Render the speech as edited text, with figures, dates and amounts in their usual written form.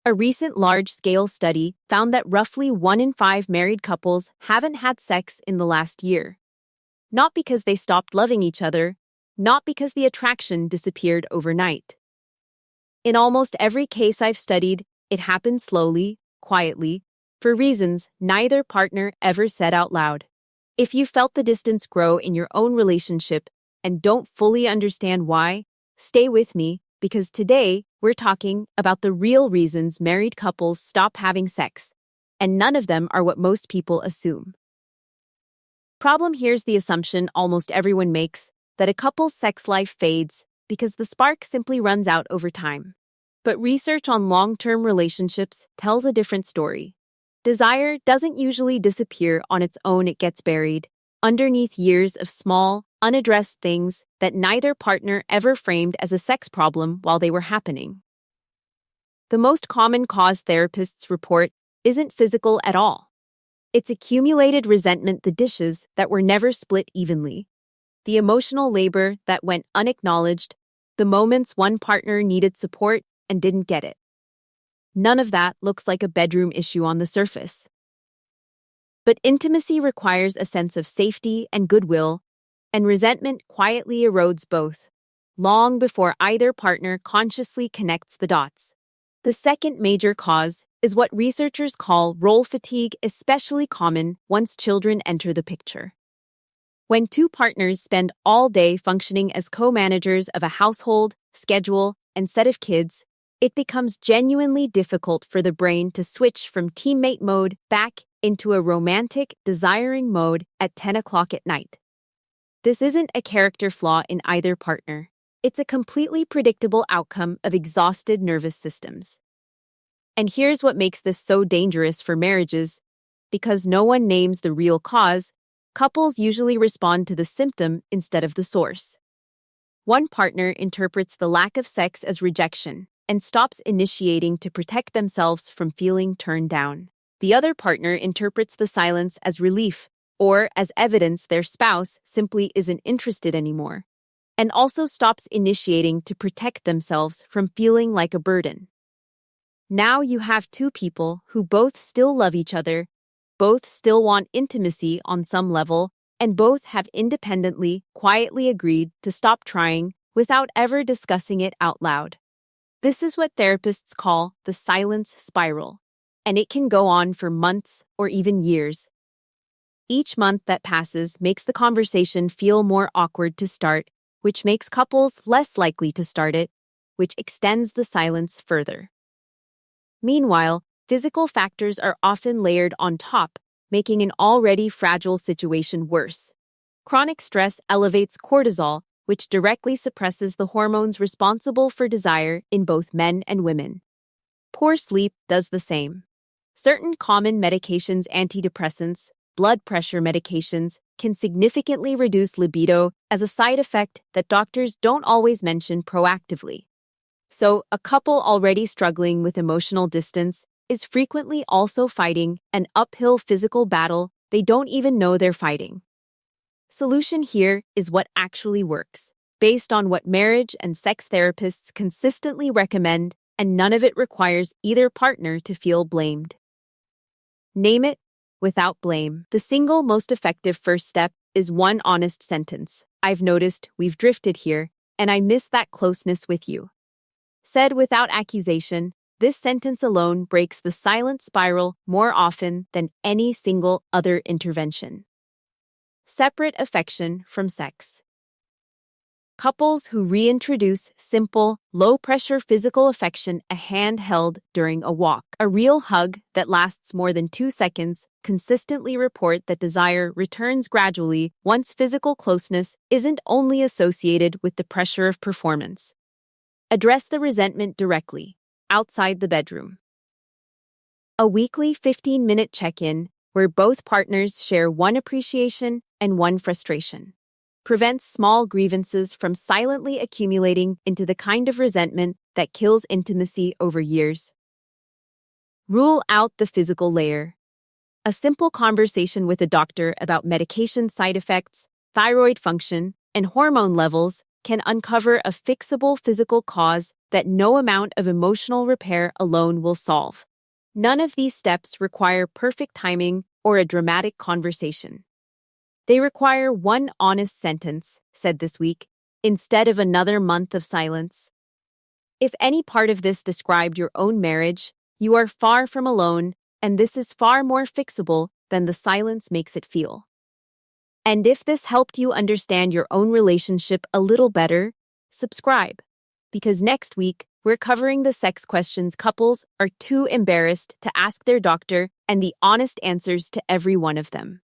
A recent large-scale study found that roughly 1 in 5 married couples haven't had sex in the last year. Not because they stopped loving each other, not because the attraction disappeared overnight. In almost every case I've studied, it happened slowly, quietly, for reasons neither partner ever said out loud. If you felt the distance grow in your own relationship and don't fully understand why, stay with me, because today we're talking about the real reasons married couples stop having sex, and none of them are what most people assume. Problem here's the assumption almost everyone makes, that a couple's sex life fades because the spark simply runs out over time. But research on long-term relationships tells a different story. Desire doesn't usually disappear on its own, it gets buried underneath years of small, unaddressed things that neither partner ever framed as a sex problem while they were happening. The most common cause therapists report isn't physical at all. It's accumulated resentment, the dishes that were never split evenly, the emotional labor that went unacknowledged, the moments one partner needed support and didn't get it. None of that looks like a bedroom issue on the surface. But intimacy requires a sense of safety and goodwill, and resentment quietly erodes both, long before either partner consciously connects the dots. The second major cause is what researchers call role fatigue, especially common once children enter the picture. When two partners spend all day functioning as co-managers of a household, schedule, and set of kids, it becomes genuinely difficult for the brain to switch from teammate mode back into a romantic, desiring mode at 10 o'clock at night. This isn't a character flaw in either partner. It's a completely predictable outcome of exhausted nervous systems. And here's what makes this so dangerous for marriages. Because no one names the real cause, couples usually respond to the symptom instead of the source. One partner interprets the lack of sex as rejection and stops initiating to protect themselves from feeling turned down. The other partner interprets the silence as relief or as evidence their spouse simply isn't interested anymore, and also stops initiating to protect themselves from feeling like a burden. Now you have two people who both still love each other, both still want intimacy on some level, and both have independently, quietly agreed to stop trying without ever discussing it out loud. This is what therapists call the silence spiral, and it can go on for months or even years. Each month that passes makes the conversation feel more awkward to start, which makes couples less likely to start it, which extends the silence further. Meanwhile, physical factors are often layered on top, making an already fragile situation worse. Chronic stress elevates cortisol, which directly suppresses the hormones responsible for desire in both men and women. Poor sleep does the same. Certain common medications, antidepressants, blood pressure medications, can significantly reduce libido as a side effect that doctors don't always mention proactively. So, a couple already struggling with emotional distance is frequently also fighting an uphill physical battle they don't even know they're fighting. Solution here is what actually works, based on what marriage and sex therapists consistently recommend, and none of it requires either partner to feel blamed. Name it without blame. The single most effective first step is one honest sentence. I've noticed we've drifted here, and I miss that closeness with you. Said without accusation, this sentence alone breaks the silent spiral more often than any single other intervention. Separate affection from sex. Couples who reintroduce simple, low-pressure physical affection, a hand held during a walk, a real hug that lasts more than 2 seconds, consistently report that desire returns gradually once physical closeness isn't only associated with the pressure of performance. Address the resentment directly, outside the bedroom. A weekly 15-minute check-in where both partners share one appreciation and one frustration prevents small grievances from silently accumulating into the kind of resentment that kills intimacy over years. Rule out the physical layer. A simple conversation with a doctor about medication side effects, thyroid function, and hormone levels can uncover a fixable physical cause that no amount of emotional repair alone will solve. None of these steps require perfect timing or a dramatic conversation. They require one honest sentence, said this week, instead of another month of silence. If any part of this described your own marriage, you are far from alone, and this is far more fixable than the silence makes it feel. And if this helped you understand your own relationship a little better, subscribe. Because next week, we're covering the sex questions couples are too embarrassed to ask their doctor and the honest answers to every one of them.